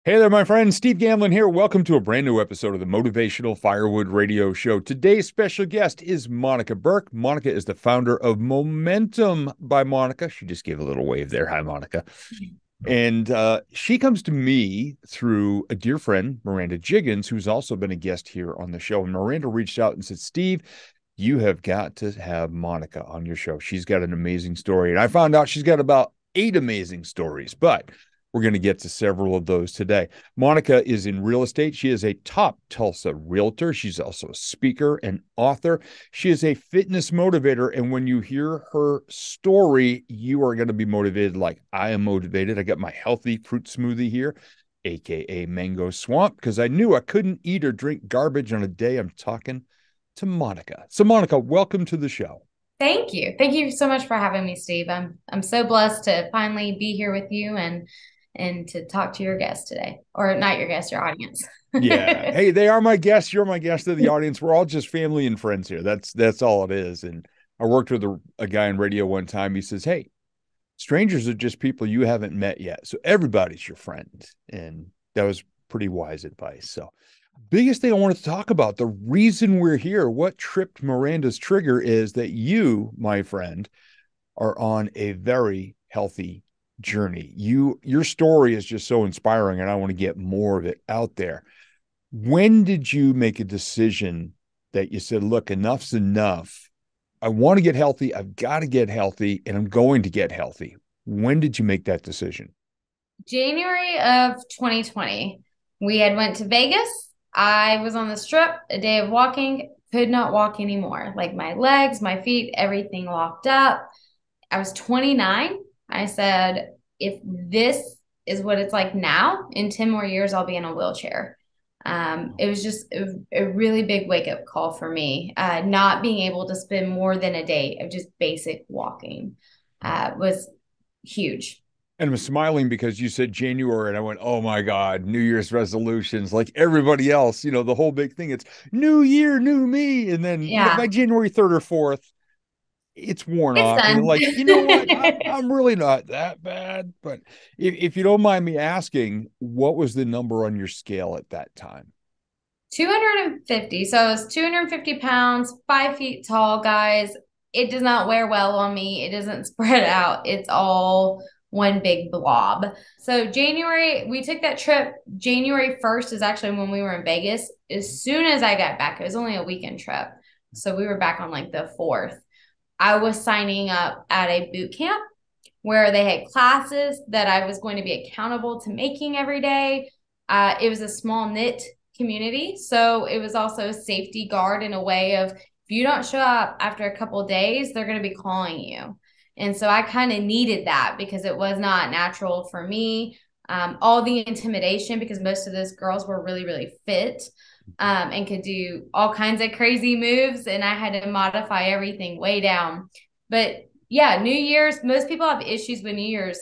Hey there, my friend. Steve Gamlin here. Welcome to a brand new episode of the Motivational Firewood Radio Show. Today's special guest is Monica Burke. Monica is the founder of Momentum by Monica. She just gave a little wave there. Hi, Monica. And she comes to me through a dear friend, Miranda Jiggins, who's also been a guest here on the show. And Miranda reached out and said, Steve, you have got to have Monica on your show. She's got an amazing story. And I found out she's got about 8 amazing stories, but we're going to get to several of those today. Monica is in real estate. She is a top Tulsa realtor. She's also a speaker and author. She is a fitness motivator. And when you hear her story, you are going to be motivated like I am motivated. I got my healthy fruit smoothie here, AKA Mango Swamp, because I knew I couldn't eat or drink garbage on a day. I'm talking to Monica. So, Monica, welcome to the show. Thank you. Thank you so much for having me, Steve. I'm so blessed to finally be here with you and to talk to your guest today. Or not your guest, your audience. Yeah. Hey, they are my guests. You're my guest of the audience. We're all just family and friends here. That's all it is. And I worked with a guy in radio one time. He says, "Hey, strangers are just people you haven't met yet. So everybody's your friend." And that was pretty wise advice. So biggest thing I wanted to talk about, the reason we're here, what tripped Miranda's trigger is that you, my friend, are on a very healthy journey. Your story is just so inspiring, and I want to get more of it out there. When did you make a decision that you said, look, enough's enough? I want to get healthy. I've got to get healthy, and I'm going to get healthy. When did you make that decision? January of 2020, we had went to Vegas. I was on the strip, a day of walking, could not walk anymore. Like my legs, my feet, everything locked up. I was 29. I said, if this is what it's like now, in 10 more years, I'll be in a wheelchair. It was just a really big wake up call for me. Not being able to spend more than a day of just basic walking was huge. And I'm smiling because you said January, and I went, oh my God, New Year's resolutions, like everybody else, the whole big thing. It's new year, new me. And then, by Yeah, January 3rd or 4th, it's worn it's off. And you're done. like, you know what? I'm really not that bad. But if you don't mind me asking, what was the number on your scale at that time? 250. So it's 250 pounds, 5 feet tall, guys. It does not wear well on me. It doesn't spread out. It's all one big blob. So January, we took that trip. January 1st is actually when we were in Vegas. As soon as I got back, it was only a weekend trip. So we were back on like the 4th. I was signing up at a boot camp where they had classes that I was going to be accountable to making every day. It was a small knit community. So it was also a safety guard in a way of if you don't show up after a couple of days, they're going to be calling you. And so I kind of needed that because it was not natural for me. All the intimidation, because most of those girls were really, really fit and could do all kinds of crazy moves. And I had to modify everything way down. But yeah, New Year's, most people have issues with New Year's.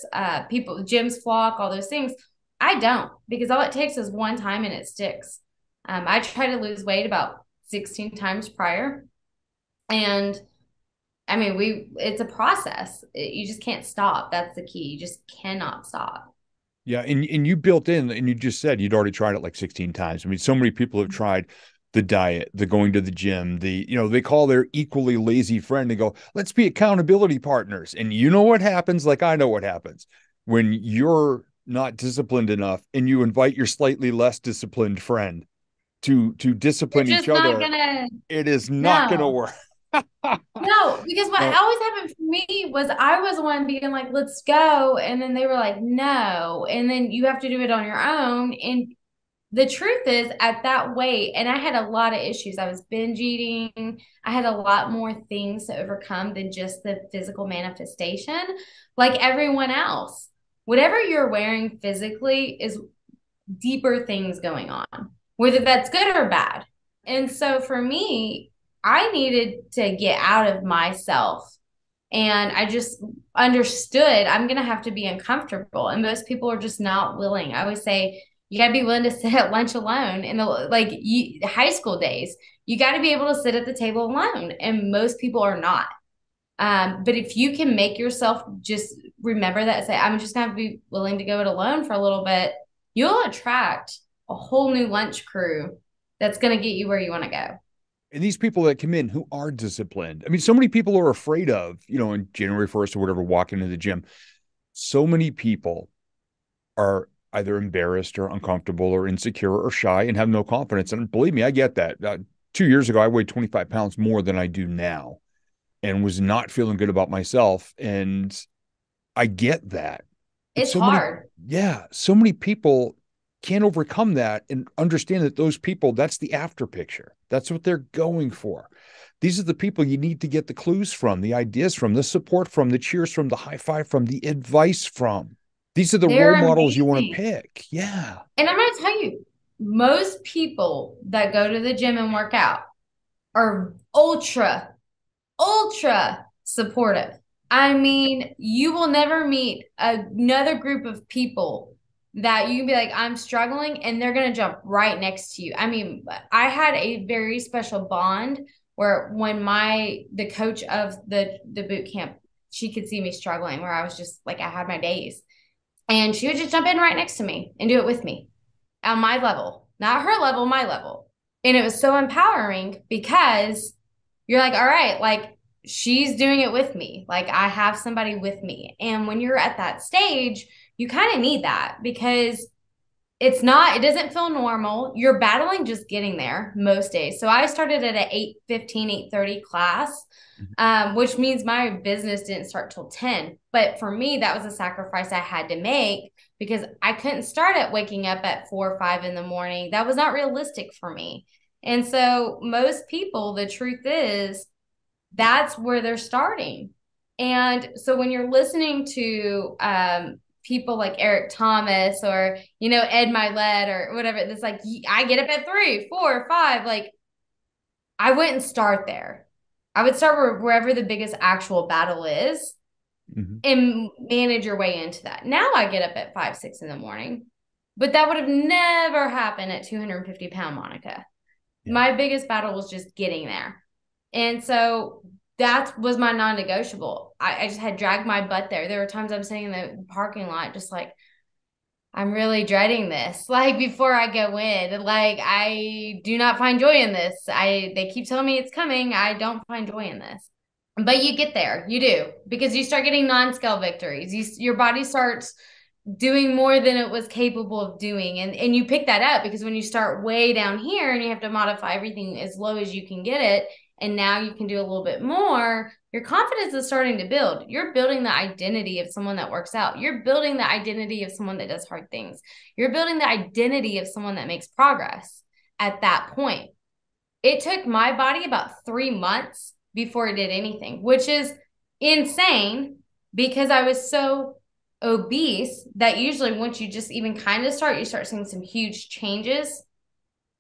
People, gyms flock, all those things. I don't because all it takes is one time and it sticks. I try to lose weight about 16 times prior. And I mean, it's a process. You just can't stop. That's the key. You just cannot stop. Yeah, and you built in, and you just said you'd already tried it like 16 times. I mean, so many people have tried the diet, the going to the gym, they call their equally lazy friend and go, let's be accountability partners. And you know what happens? Like I know what happens when you're not disciplined enough and you invite your slightly less disciplined friend to They're discipline each just not other. gonna, It is not going to no. work. No, because what No, always happened for me was I was the one being like, let's go. And then they were like, no. And then you have to do it on your own. And the truth is, at that weight, and I had a lot of issues. I was binge eating. I had a lot more things to overcome than just the physical manifestation, like everyone else. Whatever you're wearing physically is deeper things going on, whether that's good or bad. And so for me, I needed to get out of myself. And I just understood I'm going to have to be uncomfortable. And most people are just not willing. I always say, you got to be willing to sit at lunch alone in the high school days. You got to be able to sit at the table alone. And most people are not. But if you can make yourself just remember that, say, I'm just going to be willing to go it alone for a little bit, you'll attract a whole new lunch crew that's going to get you where you want to go. And these people that come in who are disciplined. I mean, so many people are afraid of, in January 1st or whatever, walking into the gym. So many people are either embarrassed or uncomfortable or insecure or shy and have no confidence. And believe me, I get that. 2 years ago, I weighed 25 pounds more than I do now and was not feeling good about myself. And I get that. But It's so many, hard. yeah, so many people can't overcome that and understand that those people, that's the after picture. That's what they're going for. These are the people you need to get the clues from, the ideas from, the support from, the cheers from, the high five from, the advice from. These are the role They're models you want to amazing. pick. Yeah. And I'm going to tell you, most people that go to the gym and work out are ultra supportive. I mean, you will never meet another group of people that you can be like, I'm struggling, and they're going to jump right next to you. I mean, I had a very special bond where when the coach of the boot camp, she could see me struggling, where I was just like, I had my days. And she would just jump in right next to me and do it with me on my level, not her level, my level. And it was so empowering because you're like, all right, like she's doing it with me. Like I have somebody with me. And when you're at that stage, you kind of need that because it doesn't feel normal. You're battling just getting there most days. So I started at an 8:15, 8:30 class, which means my business didn't start till 10. But for me, that was a sacrifice I had to make because I couldn't start at waking up at 4 or 5 in the morning. That was not realistic for me. And so most people, the truth is, that's where they're starting. And so when you're listening to people like Eric Thomas or, Ed Milet or whatever, it's like, I get up at 3, 4, 5. Like, I wouldn't start there. I would start wherever the biggest actual battle is Mm-hmm. and manage your way into that. Now I get up at 5, 6 in the morning, but that would have never happened at 250-pound Monica. Yeah. My biggest battle was just getting there. And so that was my non-negotiable. I just had dragged my butt there. There were times I'm sitting in the parking lot just like, I'm really dreading this. Like before I go in, like I do not find joy in this. They keep telling me it's coming. I don't find joy in this. But you get there. You do because you start getting non-scale victories. Your body starts doing more than it was capable of doing. And you pick that up because when you start way down here and you have to modify everything as low as you can get it, and now you can do a little bit more, your confidence is starting to build. You're building the identity of someone that works out. You're building the identity of someone that does hard things. You're building the identity of someone that makes progress at that point. It took my body about 3 months before it did anything, which is insane because I was so obese that usually once you just even kind of start, you start seeing some huge changes.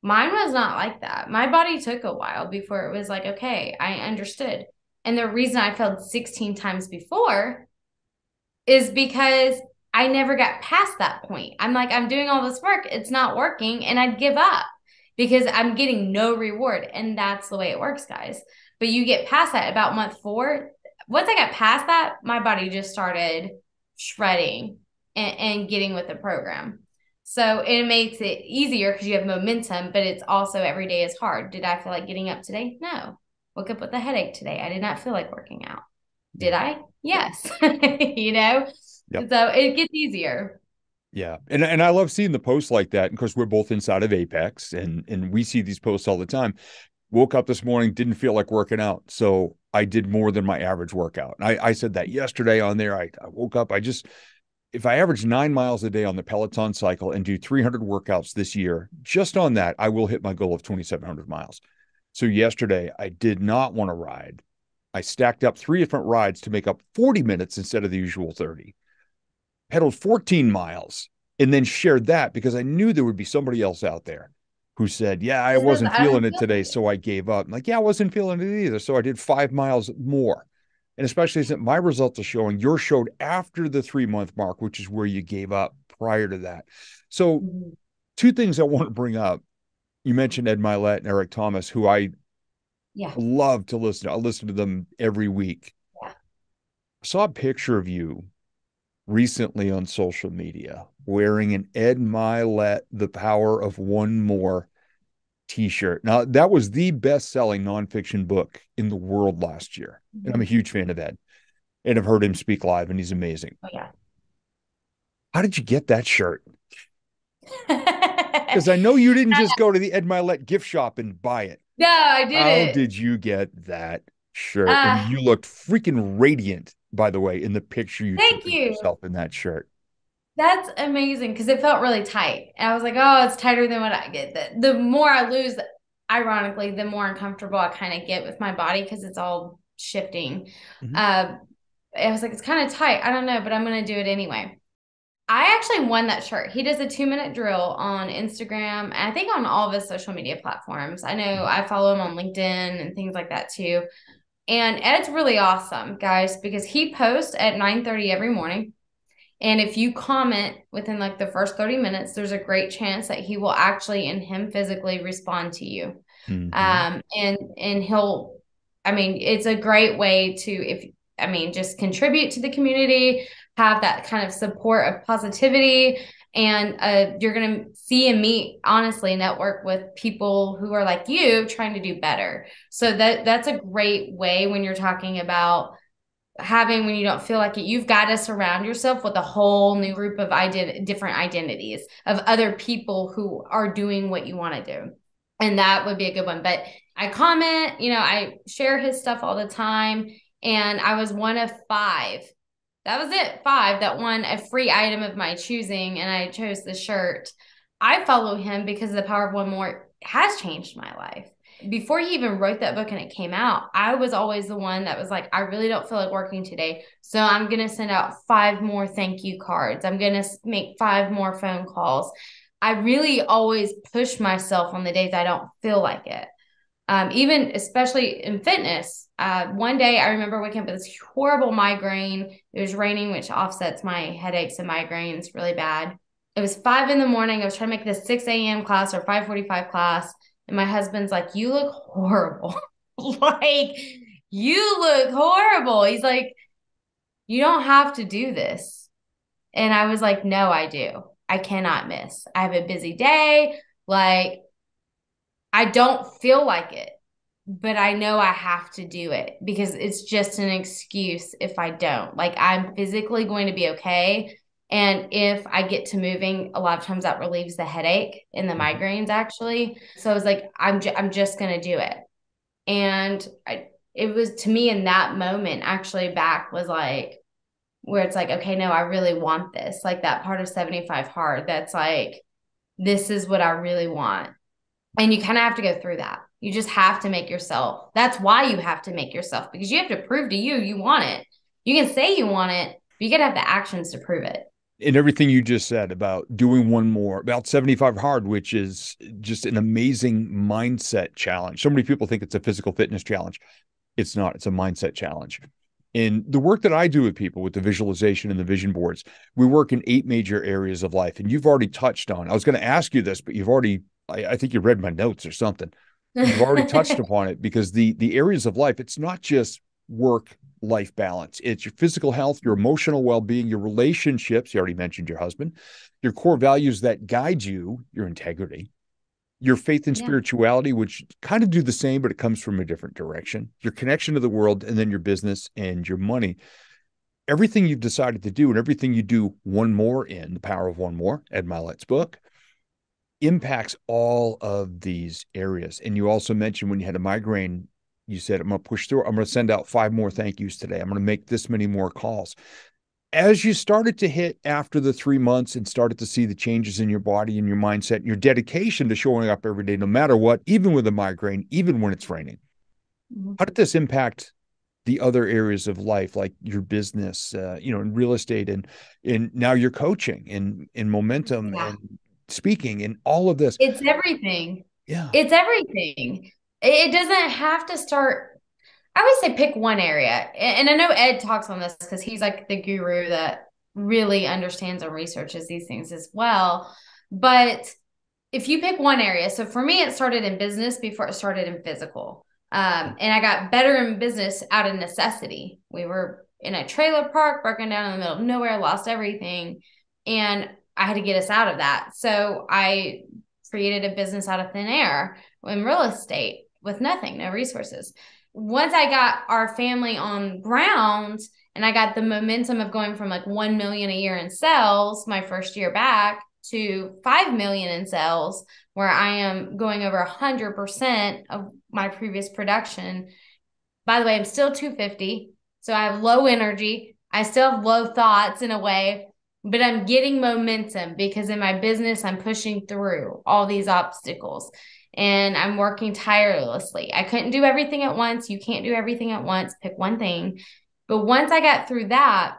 Mine was not like that. My body took a while before it was like, okay, I understood. And the reason I failed 16 times before is because I never got past that point. I'm like, I'm doing all this work, it's not working, and I'd give up because I'm getting no reward. And that's the way it works, guys. But you get past that about month 4. Once I got past that, my body just started shredding and getting with the program. So it makes it easier because you have momentum, but it's also every day is hard. Did I feel like getting up today? No. Woke up with a headache today. I did not feel like working out. Yeah. Did I? Yes. you know? Yep. So it gets easier. Yeah. And I love seeing the posts like that. And of course, we're both inside of Apex and we see these posts all the time. Woke up this morning, didn't feel like working out. So I did more than my average workout. And I said that yesterday on there. I woke up, if I average 9 miles a day on the Peloton cycle and do 300 workouts this year, just on that, I will hit my goal of 2,700 miles. So yesterday, I did not want to ride. I stacked up 3 different rides to make up 40 minutes instead of the usual 30. Pedaled 14 miles and then shared that because I knew there would be somebody else out there who said, yeah, I Says wasn't I feeling don't it feel today, it. so I gave up. I'm like, yeah, I wasn't feeling it either. So I did 5 miles more. And especially since my results are showing, yours showed after the 3-month mark, which is where you gave up prior to that. So, Mhm. 2 things I want to bring up. You mentioned Ed Milet and Eric Thomas, who I Yeah. love to listen to. I listen to them every week. Yeah. I saw a picture of you recently on social media wearing an Ed Milet, The Power of One More t-shirt. Now, that was the best-selling nonfiction book in the world last year. And I'm a huge fan of Ed. And I've heard him speak live, and he's amazing. Oh, yeah. How did you get that shirt? Because I know you didn't just go to the Ed Milet gift shop and buy it. No, I did How it. did you get that shirt? And you looked freaking radiant, by the way, in the picture you took Thank of you. yourself in that shirt. That's amazing because it felt really tight. And I was like, oh, it's tighter than what I get. The more I lose, ironically, the more uncomfortable I kind of get with my body because it's all shifting. Mhm. I was like, it's kind of tight. I don't know, but I'm going to do it anyway. I actually won that shirt. He does a 2-minute drill on Instagram, and I think on all of his social media platforms. I know I follow him on LinkedIn and things like that too. And Ed's really awesome, guys, because he posts at 9:30 every morning. And if you comment within like the first 30 minutes, there's a great chance that he will actually and him physically respond to you. Mm-hmm. And he'll, I mean, it's a great way to, if, I mean, just contribute to the community, have that kind of support of positivity. And you're going to see and meet, honestly, network with people who are like you trying to do better. So that's a great way when you're talking about having when you don't feel like it, you've got to surround yourself with a whole new group of different identities of other people who are doing what you want to do. And that would be a good one. But I comment, I share his stuff all the time. And I was one of five. That was it. Five that won a free item of my choosing. And I chose the shirt. I follow him because the power of one more has changed my life. Before he even wrote that book and it came out, I was always the one that was like, I really don't feel like working today. So I'm going to send out 5 more thank you cards. I'm going to make 5 more phone calls. I really always push myself on the days I don't feel like it. Even especially in fitness. One day I remember waking up with this horrible migraine. It was raining, which offsets my headaches and migraines really bad. It was 5 in the morning. I was trying to make this 6 a.m. class or 5:45 class. And my husband's like, you look horrible. Like, you look horrible. He's like, you don't have to do this. And I was like, no, I do. I cannot miss. I have a busy day. Like, I don't feel like it, but I know I have to do it because it's just an excuse if I don't. Like, I'm physically going to be okay. And if I get to moving, a lot of times that relieves the headache and the migraines actually. So I was like, I'm just going to do it. And it was to me in that moment actually back was like, where it's like, okay, no, I really want this. Like that part of 75 hard. That's like, this is what I really want. And you kind of have to go through that. You just have to make yourself. That's why you have to make yourself because you have to prove to you want it. You can say you want it, but you got to have the actions to prove it. And everything you just said about doing one more, about 75 hard, which is just an amazing mindset challenge. So many people think it's a physical fitness challenge. It's not, it's a mindset challenge. In the work that I do with people with the visualization and the vision boards, we work in 8 major areas of life. And you've already touched on, I was going to ask you this, but you've already, I think you read my notes or something. You've already touched upon it because the areas of life, it's not just work life balance. It's your physical health, your emotional well-being, your relationships. You already mentioned your husband, your core values that guide you, your integrity, your faith and Yeah. spirituality, which kind of do the same, but it comes from a different direction, your connection to the world, and then your business and your money. Everything you've decided to do and everything you do one more in The Power of One More, Ed Milet's book, impacts all of these areas. And you also mentioned when you had a migraine, you said, I'm going to push through. I'm going to send out 5 more thank yous today. I'm going to make this many more calls. As you started to hit after the 3 months and started to see the changes in your body and your mindset and your dedication to showing up every day, no matter what, even with a migraine, even when it's raining, how did this impact the other areas of life, like your business, in real estate and in now your coaching in momentum Yeah. and speaking and all of this? It's everything. Yeah. It's everything. It doesn't have to start. I would say pick one area. And I know Ed talks on this because he's like the guru that really understands and researches these things as well. But if you pick one area, so for me, it started in business before it started in physical. And I got better in business out of necessity. We were in a trailer park, broken down in the middle of nowhere, lost everything. And I had to get us out of that. So I created a business out of thin air in real estate with nothing, no resources. Once I got our family on ground and I got the momentum of going from like 1 million a year in sales my first year back to 5 million in sales, where I am going over 100% of my previous production. By the way, I'm still 250. So I have low energy. I still have low thoughts in a way, but I'm getting momentum because in my business, I'm pushing through all these obstacles and I'm working tirelessly. I couldn't do everything at once. You can't do everything at once. Pick one thing. But once I got through that,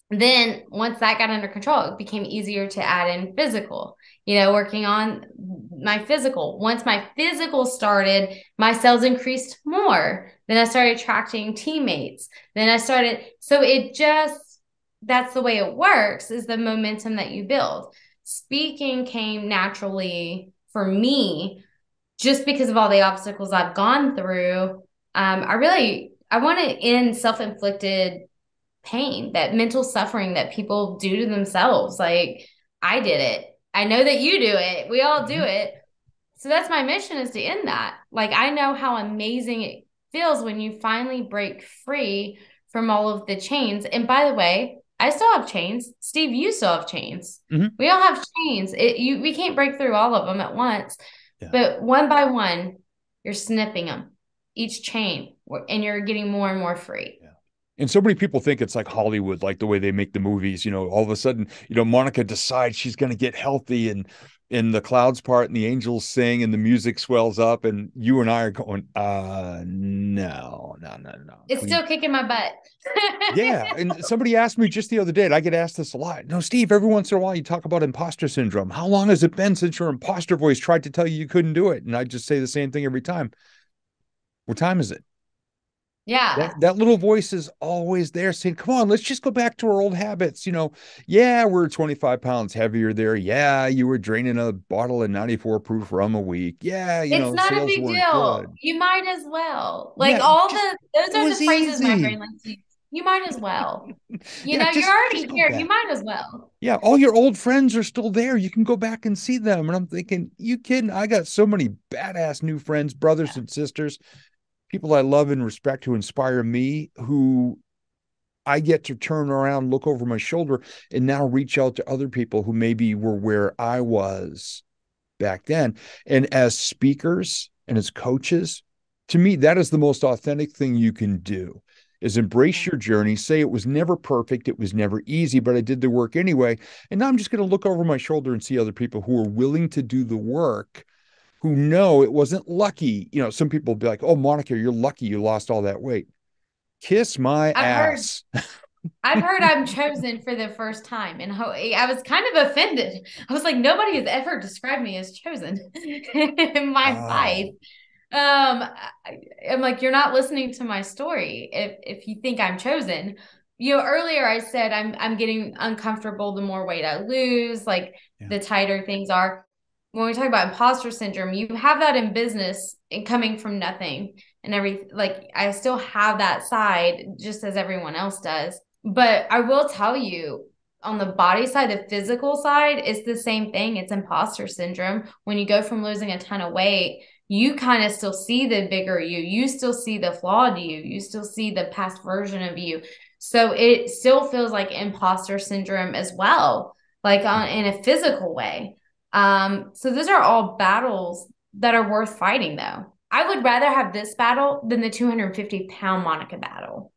then once that got under control, it became easier to add in physical, working on my physical. Once my physical started, my sales increased more. Then I started attracting teammates. Then I started, so that's the way it works, is the momentum that you build. Speaking came naturally for me just because of all the obstacles I've gone through. I want to end self-inflicted pain, that mental suffering that people do to themselves. Like, I did it. I know that you do it. We all do it. So that's my mission, is to end that. Like, I know how amazing it feels when you finally break free from all of the chains. And by the way, I still have chains. Steve, you still have chains. Mm-hmm. We all have chains. We can't break through all of them at once, Yeah. but one by one, you're snipping them, each chain, and you're getting more and more free. Yeah. And so many people think it's like Hollywood, like the way they make the movies. All of a sudden, Monica decides she's going to get healthy, and the clouds part and the angels sing and the music swells up, and you and I are going, no, no, no, no. It's still kicking my butt. Yeah. And somebody asked me just the other day, and I get asked this a lot. No, Steve, every once in a while you talk about imposter syndrome. How long has it been since your imposter voice tried to tell you couldn't do it? And I just say the same thing every time. What time is it? Yeah. That little voice is always there saying, come on, let's just go back to our old habits. Yeah, we're 25 pounds heavier there. Yeah, you were draining a bottle of 94 proof rum a week. Yeah, It's not a sales big weren't deal. good. You might as well. Like, Yeah, those it are was the phrases my brain easy. likes to use. You might as well. Yeah, You're just already go here. You back. might as well. Yeah, all your old friends are still there. You can go back and see them. And I'm thinking, you kidding? I got so many badass new friends, brothers and sisters, people I love and respect who inspire me, who I get to turn around, look over my shoulder, and now reach out to other people who maybe were where I was back then. And as speakers and as coaches, to me, that is the most authentic thing you can do, is embrace your journey. Say it was never perfect. It was never easy, but I did the work anyway. And now I'm just going to look over my shoulder and see other people who are willing to do the work, who know it wasn't lucky. Some people will be like, oh, Monica, you're lucky you lost all that weight. Kiss my I've heard ass. I've heard I'm chosen for the first time, and I was kind of offended. I was like, nobody has ever described me as chosen in my life. Oh, I'm like, you're not listening to my story if you think I'm chosen. Earlier I said I'm getting uncomfortable the more weight I lose, like yeah. the tighter things are. When we talk about imposter syndrome, you have that in business and coming from nothing and everything. Like, I still have that side just as everyone else does. But I will tell you, on the body side, the physical side, it's the same thing. It's imposter syndrome. When you go from losing a ton of weight, you kind of still see the bigger you. You still see the flawed you. You still see the past version of you. So it still feels like imposter syndrome as well, like in a physical way. So those are all battles that are worth fighting, though. I would rather have this battle than the 250-pound Monica battle.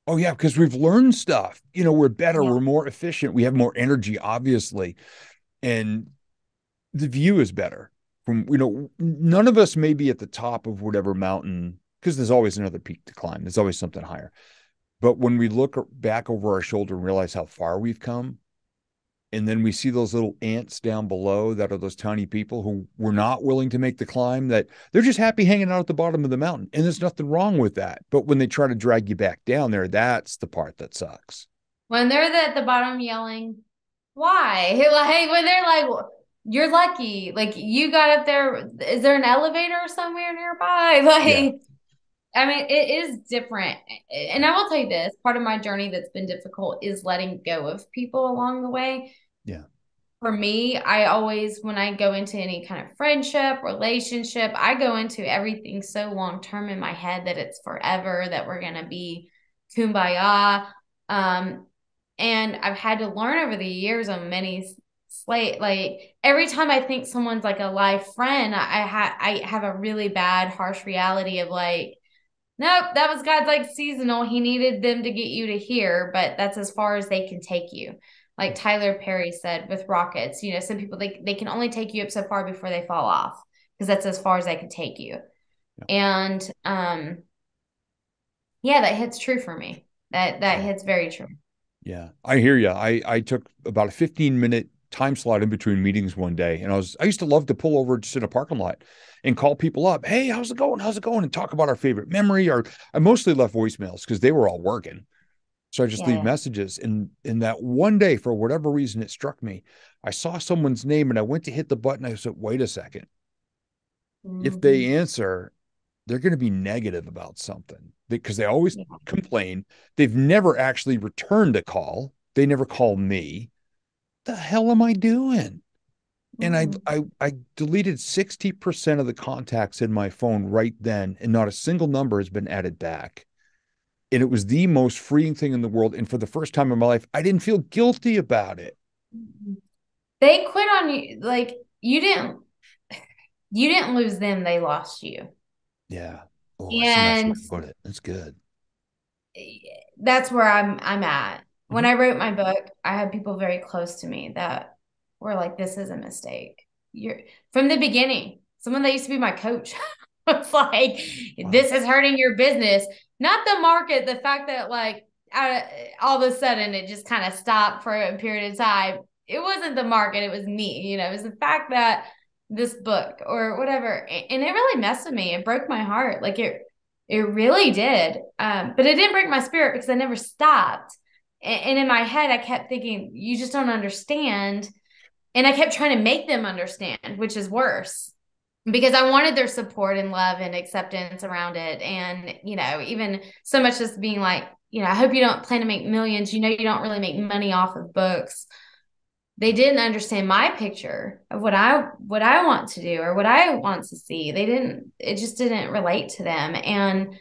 Oh, yeah, because we've learned stuff. We're better, Yeah. we're more efficient, we have more energy, obviously. And the view is better. None of us may be at the top of whatever mountain, because there's always another peak to climb. There's always something higher. But when we look back over our shoulder and realize how far we've come, and then we see those little ants down below that are those tiny people who were not willing to make the climb, that they're just happy hanging out at the bottom of the mountain. And there's nothing wrong with that. But when they try to drag you back down there, that's the part that sucks. When they're at the bottom yelling, why? Like, when they're like, you're lucky. Like, you got up there. Is there an elevator somewhere nearby? Yeah. Like, I mean, it is different. And I will tell you this, part of my journey that's been difficult is letting go of people along the way. Yeah. For me, I always, when I go into any kind of friendship, relationship, I go into everything so long term in my head that it's forever, that we're going to be kumbaya. Um, and I've had to learn over the years on many slate, like every time I think someone's like a life friend, I have a really bad, harsh reality of like, nope, that was God's like seasonal. He needed them to get you to here, but that's as far as they can take you. Like Tyler Perry said with rockets, some people they can only take you up so far before they fall off because that's as far as they can take you. Yeah. And yeah, that hits true for me. That Yeah. hits very true. Yeah. I hear you. I took about a 15-minute time slot in between meetings one day. And I used to love to pull over just in a parking lot and call people up. Hey, how's it going? How's it going? And talk about our favorite memory. Or I mostly left voicemails because they were all working. So I just Yeah, leave yeah. messages. And in that one day, for whatever reason, it struck me. I saw someone's name and I went to hit the button. I said, wait a second. If Mm-hmm. they answer, they're going to be negative about something because they always Yeah. complain. They've never actually returned a call. They never call me. The hell am I doing? And I Mm-hmm. I I deleted 60% of the contacts in my phone right then, and not a single number has been added back. And it was the most freeing thing in the world. And for the first time in my life, I didn't feel guilty about it. They quit on you. Like you didn't lose them, they lost you. Yeah. Oh, that's a nice way And to put it. That's good. that's where I'm at. When Mhm. I wrote my book, I had people very close to me that were like, "This is a mistake." You're from the beginning. Someone that used to be my coach was like, Wow. "This is hurting your business." Not the market, the fact that like all of a sudden it just kind of stopped for a period of time. It wasn't the market, it was me. It was the fact that this book or whatever, and it really messed with me. It broke my heart. Like it really did. But it didn't break my spirit because I never stopped. And in my head, I kept thinking, you just don't understand. And I kept trying to make them understand, which is worse because I wanted their support and love and acceptance around it. And, even so much as being like, I hope you don't plan to make millions. You don't really make money off of books. They didn't understand my picture of what I want to do or what I want to see. It just didn't relate to them. And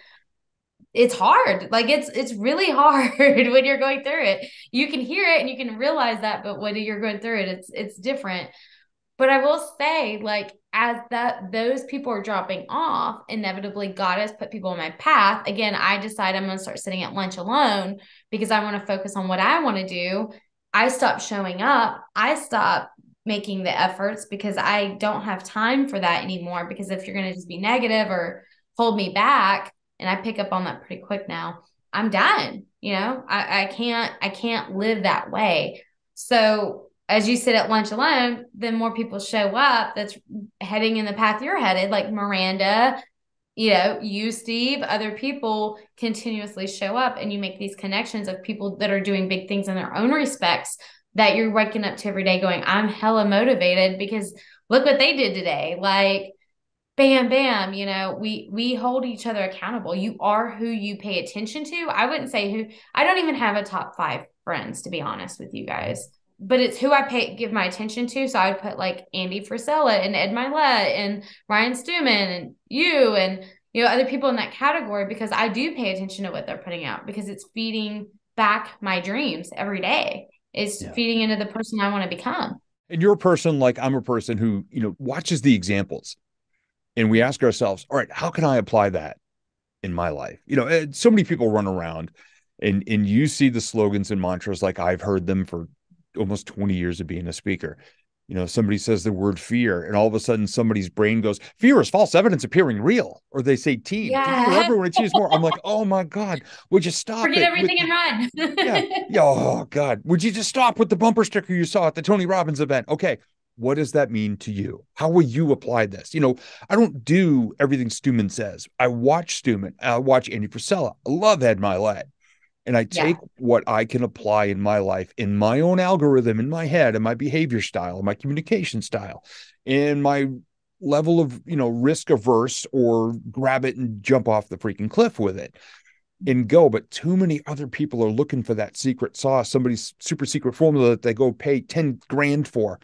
it's hard. Like it's really hard when you're going through it. You can hear it and you can realize that, but when you're going through it, it's different. But I will say, like, as that those people are dropping off, inevitably God has put people on my path. Again, I decide I'm gonna start sitting at lunch alone because I want to focus on what I want to do. I stop showing up. I stop making the efforts because I don't have time for that anymore. Because if you're gonna just be negative or hold me back, and I pick up on that pretty quick now, I'm done. I can't live that way. So as you sit at lunch alone, then more people show up that's heading in the path you're headed, like Miranda, you, Steve, other people continuously show up and you make these connections of people that are doing big things in their own respects that you're waking up to every day going, I'm hella motivated because look what they did today. Like, bam, bam, we hold each other accountable. You are who you pay attention to. I wouldn't say who, I don't even have a top 5 friends, to be honest with you Mhm. guys, but it's who give my attention to. So I would put like Andy Frisella and Ed Milet and Ryan Stuman and you and, other people in that category because I do pay attention to what they're putting out because it's feeding back my dreams every day. It's Yeah. feeding into the person I want to become. And you're a person like I'm a person who, watches the examples, and we ask ourselves, all right, how can I apply that in my life? So many people run around and you see the slogans and mantras like I've heard them for almost 20 years of being a speaker. Somebody says the word fear, and all of a sudden somebody's brain goes, fear is false evidence appearing real. Or they say team, together Yeah. everyone achieves more. I'm like, oh my God, would you stop Forget it with everything and yeah. run. Yeah. Oh God. Would you just stop with the bumper sticker you saw at the Tony Robbins event? Okay. What does that mean to you? How will you apply this? I don't do everything Stuman says. I watch Stuman. I watch Andy Frisella. I love Ed Milet. And I take Yeah. what I can apply in my life, in my own algorithm, in my head, and my behavior style, and my communication style, and my level of, risk averse or grab it and jump off the freaking cliff with it and go. But too many other people are looking for that secret sauce, somebody's super secret formula that they go pay 10 grand for,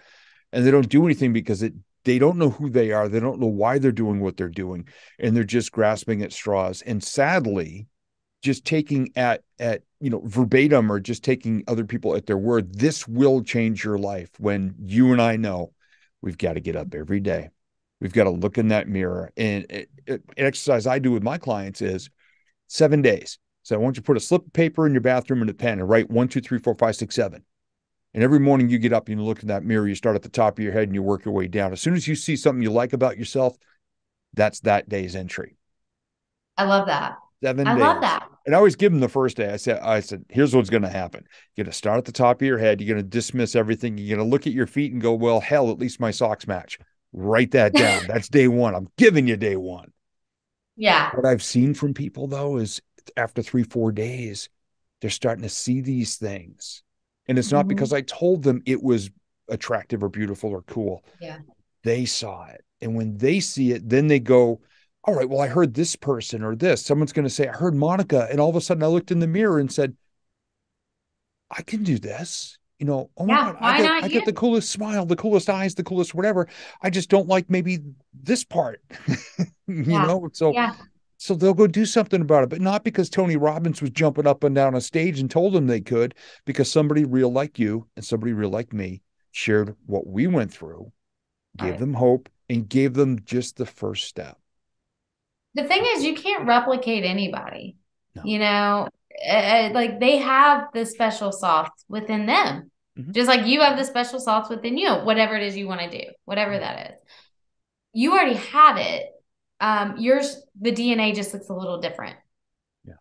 and they don't do anything because they don't know who they are. They don't know why they're doing what they're doing. And they're just grasping at straws. And sadly, just taking at verbatim, or just taking other people at their word, this will change your life, when you and I know we've got to get up every day. We've got to look in that mirror. And an exercise I do with my clients is 7 days. So I want you to put a slip of paper in your bathroom and a pen and write 1, 2, 3, 4, 5, 6, 7. And every morning you get up and you look in that mirror, you start at the top of your head and you work your way down. As soon as you see something you like about yourself, that's that day's entry. I love that. 7 I days. love that. And I always give them the first day. I said, here's what's going to happen. You're going to start at the top of your head. You're going to dismiss everything. You're going to look at your feet and go, well, hell, at least my socks match. Write that down. That's day one. I'm giving you day one. Yeah. What I've seen from people, though, is after 3, 4 days, they're starting to see these things. And it's not because I told them it was attractive or beautiful or cool. Yeah. They saw it. And when they see it, then they go, all right, well, I heard this person or this. Someone's going to say, I heard Monica. And all of a sudden I looked in the mirror and said, I can do this. Oh my God, I get the coolest smile, the coolest eyes, the coolest whatever. I just don't like maybe this part, So they'll go do something about it, but not because Tony Robbins was jumping up and down a stage and told them they could, because somebody real like you and somebody real like me shared what we went through, gave them hope, and gave them just the first step. The thing is, you can't replicate anybody. No. Like they have the special sauce within them, just like you have the special sauce within you, whatever it is you want to do, whatever that is. You already have it. The DNA just looks a little different. Yeah.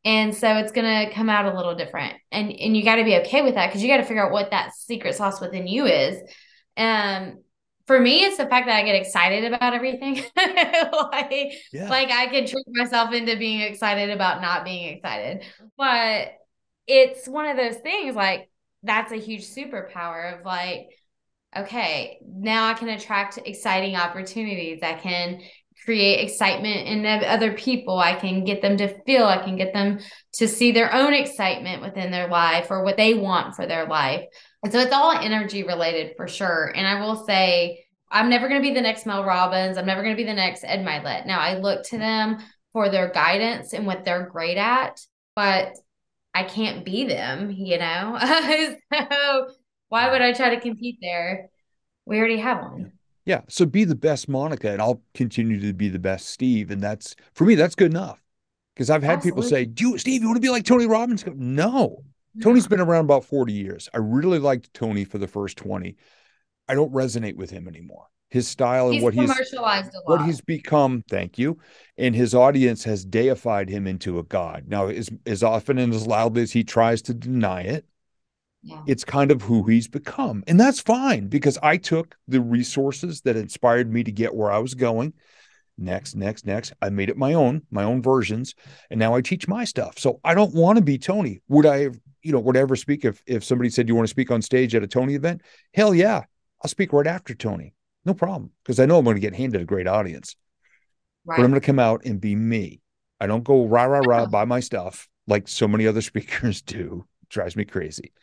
And so it's going to come out a little different. And you got to be okay with that, because you got to figure out what that secret sauce within you is. For me, it's the fact that I get excited about everything. Like I can trick myself into being excited about not being excited. But it's one of those things, like, that's a huge superpower of like, okay, now I can attract exciting opportunities. I can create excitement in other people. I can get them to feel, I can get them to see their own excitement within their life or what they want for their life. And so it's all energy related for sure. And I will say, I'm never going to be the next Mel Robbins. I'm never going to be the next Ed Milet. Now, I look to them for their guidance and what they're great at, but I can't be them, So why would I try to compete there? We already have one. Yeah. So be the best Monica, and I'll continue to be the best Steve. And that's, for me, that's good enough. Because I've had people say, Steve, you want to be like Tony Robbins? No. Tony's been around about 40 years. I really liked Tony for the first 20. I don't resonate with him anymore. His style and what he's become, thank you. And his audience has deified him into a god. Now, as often and as loudly as he tries to deny it, it's kind of who he's become. And that's fine, because I took the resources that inspired me to get where I was going. Next. I made it my own versions. And now I teach my stuff. So I don't want to be Tony. Would I ever speak if somebody said, you want to speak on stage at a Tony event? Hell yeah. I'll speak right after Tony. No problem. Because I know I'm going to get handed a great audience. Right. But I'm going to come out and be me. I don't go rah, buy my stuff like so many other speakers do. It drives me crazy.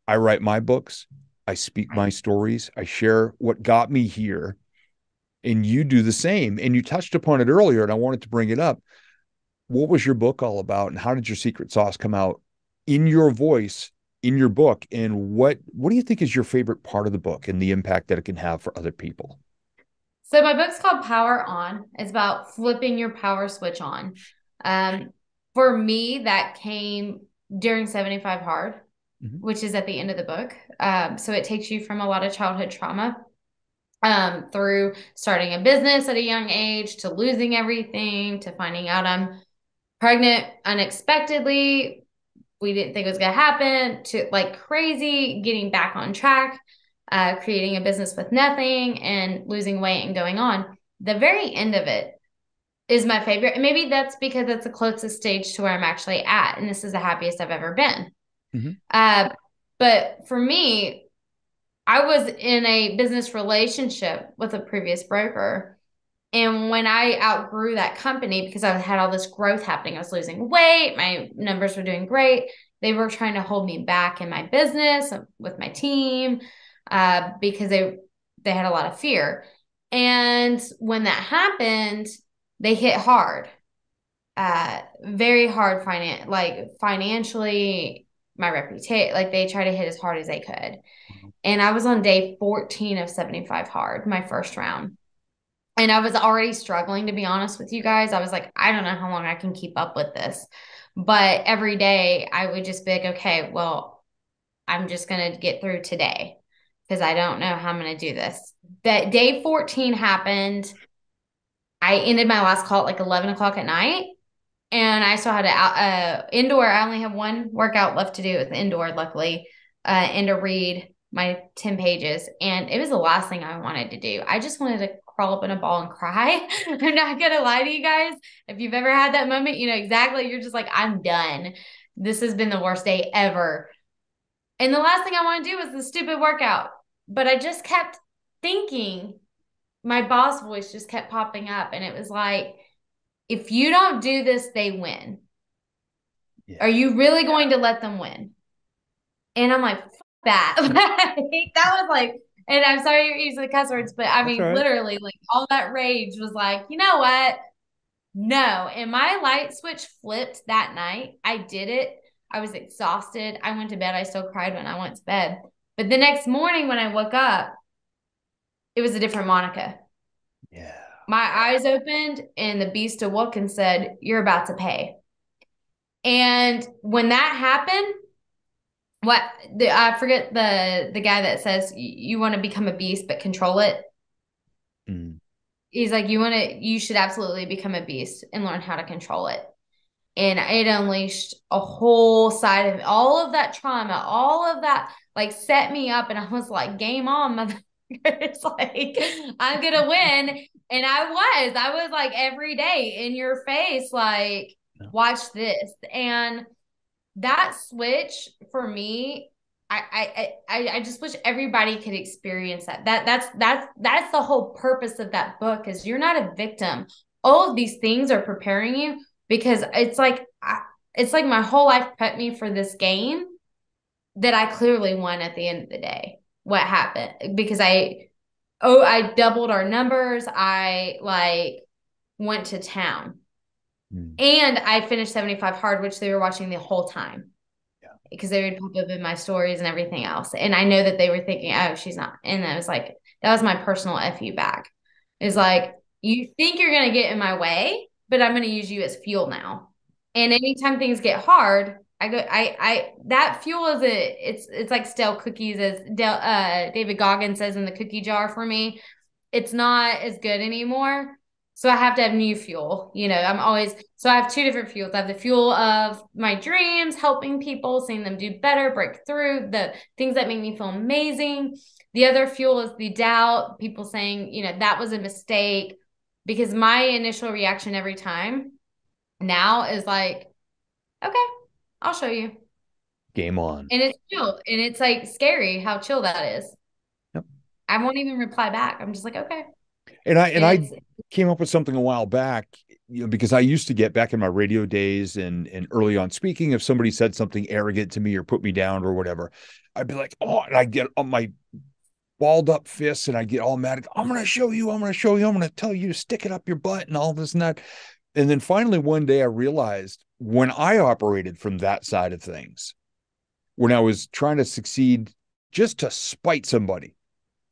I write my books. I speak my stories. I share what got me here. And you do the same. And you touched upon it earlier, and I wanted to bring it up. What was your book all about? And how did your secret sauce come out in your voice, in your book? And what do you think is your favorite part of the book and the impact that it can have for other people? So my book's called Power On. It's about flipping your power switch on. For me, that came during 75 Hard, which is at the end of the book. So it takes you from a lot of childhood trauma through starting a business at a young age, to losing everything, to finding out I'm pregnant unexpectedly. We didn't think it was going to happen, to like crazy, getting back on track, creating a business with nothing and losing weight and going on. The very end of it is my favorite. And maybe that's because it's the closest stage to where I'm actually at. And this is the happiest I've ever been. But for me, I was in a business relationship with a previous broker. And when I outgrew that company because I had all this growth happening, I was losing weight, my numbers were doing great. They were trying to hold me back in my business with my team because they had a lot of fear. And when that happened, they hit hard, very hard financially, my reputation, like they tried to hit as hard as they could. And I was on day 14 of 75 hard, my first round. And I was already struggling, to be honest with you guys. I was like, I don't know how long I can keep up with this. But every day I would just be like, okay, well, I'm just going to get through today because I don't know how I'm going to do this. That day 14 happened. I ended my last call at like 11 o'clock at night. And I still had indoor. I only have one workout left to do with indoor, luckily, and to read my 10 pages. And it was the last thing I wanted to do. I just wanted to crawl up in a ball and cry. I'm not going to lie to you guys. If you've ever had that moment, you know exactly. You're just like, I'm done. This has been the worst day ever. And the last thing I want to do was the stupid workout. But I just kept thinking, my boss voice just kept popping up. And it was like, if you don't do this, they win. Yeah. Are you really going to let them win? And I'm like, fuck that. That was like, and I'm sorry you're using the cuss words, but I That's all mean, right. literally, like all that rage was like, you know what? No. And my light switch flipped that night. I did it. I was exhausted. I went to bed. I still cried when I went to bed. But the next morning when I woke up, it was a different Monica. Yeah. My eyes opened and the beast awoke and said, you're about to pay. And when that happened, I forget the guy that says you want to become a beast but control it. Mm. He's like, you should absolutely become a beast and learn how to control it. And it unleashed a whole side of all of that trauma, all of that like set me up. And I was like, game on, mother. It's like, I'm gonna win. And I was like every day in your face, like, No. watch this. And that switch for me, I just wish everybody could experience that. That's the whole purpose of that book is you're not a victim. All of these things are preparing you because it's like my whole life prepped me for this game that I clearly won at the end of the day. What happened? Because I doubled our numbers. I like went to town. Mm. And I finished 75 hard, which they were watching the whole time Yeah. because they would pop up in my stories and everything else. And I know that they were thinking, oh, she's not. And I was like, that was my personal FU back. It's like, you think you're going to get in my way, but I'm going to use you as fuel now. And anytime things get hard, that fuel is it's like stale cookies, as David Goggins says in the cookie jar for me. It's not as good anymore. So I have to have new fuel. So I have two different fuels. I have the fuel of my dreams, helping people, seeing them do better, break through, the things that make me feel amazing. The other fuel is the doubt, people saying, that was a mistake. Because my initial reaction every time now is like, okay, I'll show you. Game on. And it's chill. And it's like scary how chill that is. Yep. I won't even reply back. I'm just like, okay. And I And came up with something a while back, because I used to get back in my radio days and early on speaking, if somebody said something arrogant to me or put me down or whatever, I'd be like, oh, and I get on my balled up fists and I get all mad. I'm going to show you. I'm going to show you. I'm going to tell you to stick it up your butt and all this and that. And then finally, one day I realized when I operated from that side of things, when I was trying to succeed just to spite somebody,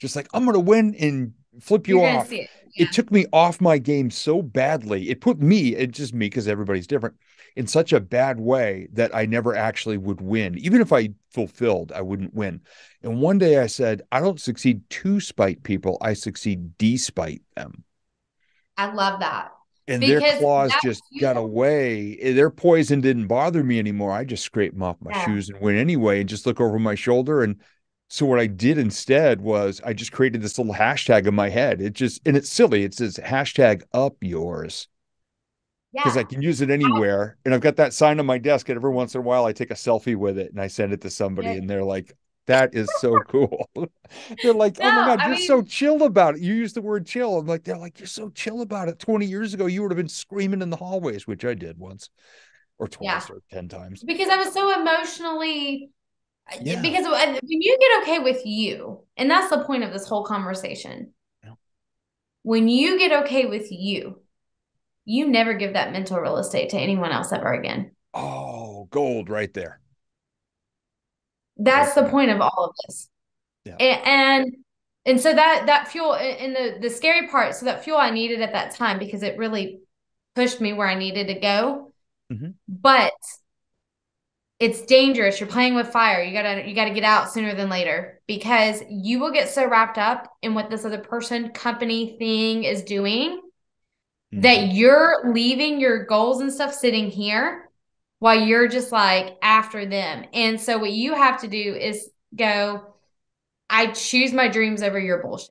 just like, I'm going to win and flip you you're going to off. see it. It Yeah. took me off my game so badly. It put me, it's just me because everybody's different, in such a bad way that I never actually would win. Even if I fulfilled, I wouldn't win. And one day I said, I don't succeed to spite people, I succeed despite them. I love that And their because claws that just got fuel, away. Their poison didn't bother me anymore. I just scraped them off my yeah, shoes and went anyway and just look over my shoulder. And so what I did instead was I just created this little hashtag in my head. And it's silly. It says hashtag up yours because I yeah. can use it anywhere. And I've got that sign on my desk. And every once in a while, I take a selfie with it and I send it to somebody. And they're like, That is so cool. They're like, No, oh my God, I you're mean, so chill about it. You use the word chill. I'm like, they're like, you're so chill about it. 20 years ago, you would have been screaming in the hallways, which I did once or yeah, twice or 10 times. because I was so emotionally, Yeah. because when you get okay with you, and that's the point of this whole conversation, Yeah. when you get okay with you never give that mental real estate to anyone else ever again. Oh, gold right there. Right That's the there. point of all of this. Yeah. And so that fuel and the scary part, so that fuel I needed at that time because it really pushed me where I needed to go. Hmm. But it's dangerous. You're playing with fire. You gotta get out sooner than later because you will get so wrapped up in what this other person, company, thing is doing Hmm. that you're leaving your goals and stuff sitting here while you're just like after them. And so what you have to do is go, I choose my dreams over your bullshit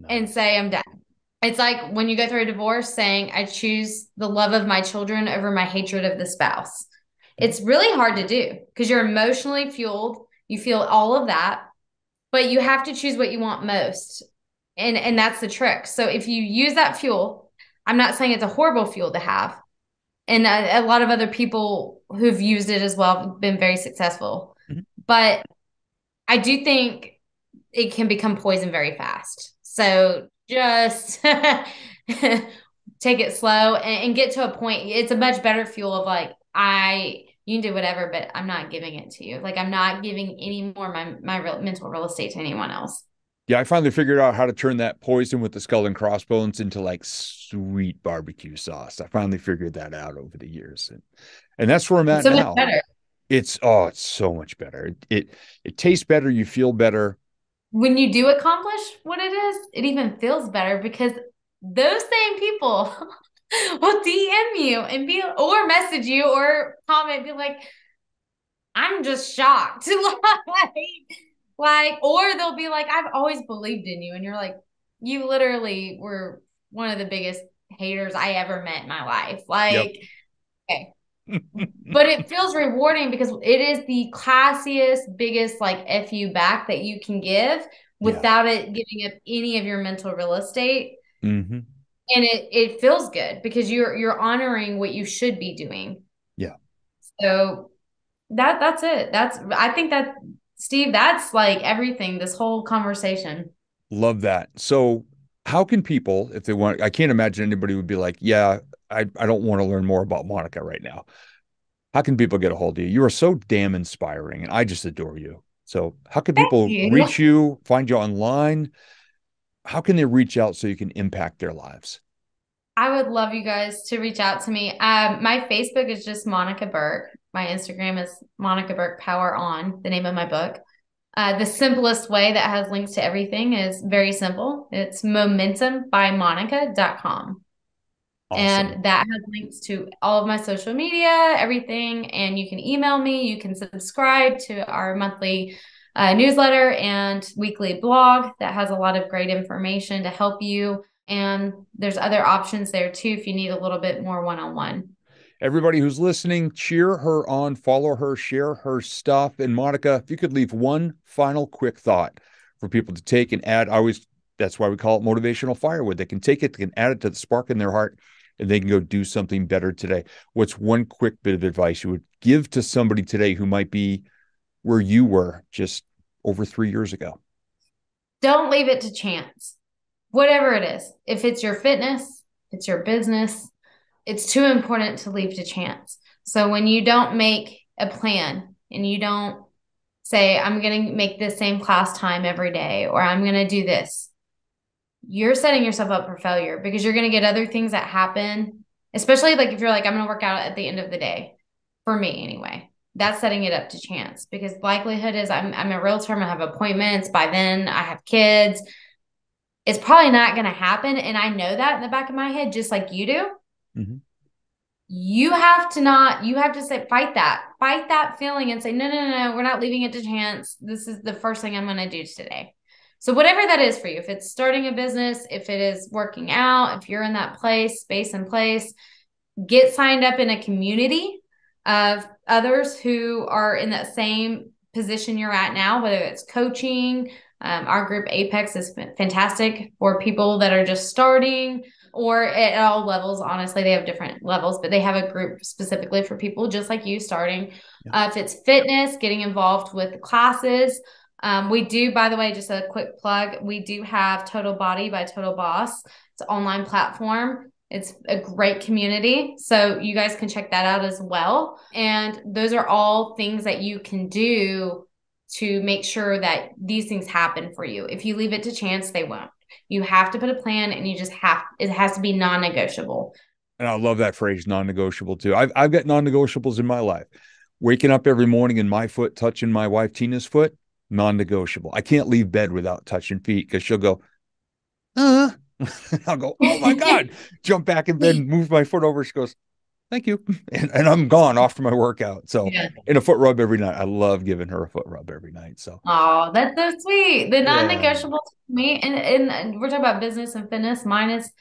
and Nice. say I'm done. It's like when you go through a divorce saying, I choose the love of my children over my hatred of the spouse. Mhm. It's really hard to do because you're emotionally fueled. You feel all of that, but you have to choose what you want most. And that's the trick. So if you use that fuel, I'm not saying it's a horrible fuel to have. And a lot of other people who've used it as well have been very successful. Mhm. But I do think it can become poison very fast. So just take it slow and get to a point. It's a much better fuel of like, you can do whatever, but I'm not giving it to you. Like I'm not giving any more my mental real estate to anyone else. Yeah, I finally figured out how to turn that poison with the skull and crossbones into like sweet barbecue sauce. I finally figured that out over the years. And that's where I'm It's at so much now. better. It's so much better. It tastes better, you feel better. When you do accomplish what it is, it even feels better because those same people will DM you and be or message you or comment, be like, I'm just shocked. Or they'll be like, I've always believed in you. And you're like, you literally were one of the biggest haters I ever met in my life. Yep. Like, okay. But it feels rewarding because it is the classiest, biggest like FU back that you can give Yeah. without it giving up any of your mental real estate. Hmm. And it feels good because you're honoring what you should be doing. Yeah. So that's it. I think that Steve, that's like everything, this whole conversation. Love that. So, how can people, if they want, I can't imagine anybody would be like, yeah, I don't want to learn more about Monica right now. How can people get a hold of you? You are so damn inspiring, and I just adore you. So, how can Thank people you. reach you, find you online? How can they reach out so you can impact their lives? I would love you guys to reach out to me. My Facebook is just Monica Burke. My Instagram is Monica Burke Power On, the name of my book. The simplest way that has links to everything is very simple. It's momentumbymonica.com. Awesome. And that has links to all of my social media, everything. And you can email me. You can subscribe to our monthly newsletter and weekly blog that has a lot of great information to help you. And there's other options there too if you need a little bit more one on one. Everybody who's listening, cheer her on, follow her, share her stuff. And Monica, if you could leave one final quick thought for people to take and add, that's why we call it motivational firewood. They can take it, they can add it to the spark in their heart, and they can go do something better today. What's one quick bit of advice you would give to somebody today who might be where you were just over 3 years ago? Don't leave it to chance, whatever it is. If it's your fitness, if it's your business, it's too important to leave to chance. So when you don't make a plan and you don't say, I'm going to make the same class time every day, or I'm going to do this, you're setting yourself up for failure because you're going to get other things that happen, especially like if you're like, I'm going to work out at the end of the day, for me anyway. That's setting it up to chance because likelihood is I'm a realtor, I'm going to have appointments. By then I have kids. It's probably not going to happen. And I know that in the back of my head, just like you do. Mm-hmm. You have to say, fight that feeling and say, no, we're not leaving it to chance. This is the first thing I'm going to do today. So whatever that is for you, if it's starting a business, if it is working out, if you're in that space and place, get signed up in a community of others who are in that same position you're at now, whether it's coaching. Our group Apex is fantastic for people that are just starting or at all levels. Honestly, they have different levels, but they have a group specifically for people just like you starting. Yeah. If it's fitness, getting involved with classes. We do, by the way, just a quick plug, we do have Total Body by Total Boss. It's an online platform. It's a great community. So you guys can check that out as well. And those are all things that you can do to make sure that these things happen for you. If you leave it to chance, they won't. You have to put a plan and you just have, it has to be non-negotiable. And I love that phrase, non-negotiable too. I've got non-negotiables in my life. Waking up every morning and my foot touching my wife Tina's foot, non-negotiable. I can't leave bed without touching feet because she'll go, I'll go, oh my God, jump back in bed and move my foot over. She goes, thank you. And I'm gone off to my workout. So, Yeah. and a foot rub every night. I love giving her a foot rub every night. So, Oh, that's so sweet. The yeah. non-negotiable to me, and we're talking about business and fitness. Mine is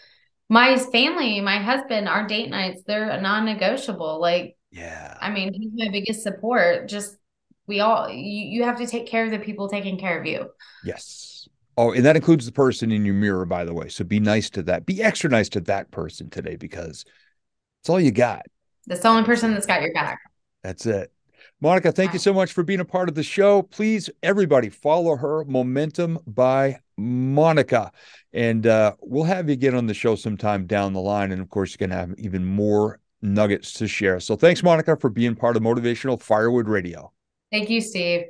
my family, my husband, our date nights, they're a non-negotiable. Like, Yeah. I mean, he's my biggest support. Just we all you have to take care of the people taking care of you. Yes. Oh, and that includes the person in your mirror, by the way. So be nice to that. Be extra nice to that person today because it's all you got. That's the only That's person it. that's got your back. That's it. Monica, thank you so much for being a part of the show. Please, everybody, follow her, Momentum by Monica. And we'll have you again on the show sometime down the line. And of course, you're going to have even more nuggets to share. So thanks, Monica, for being part of Motivational Firewood Radio. Thank you, Steve.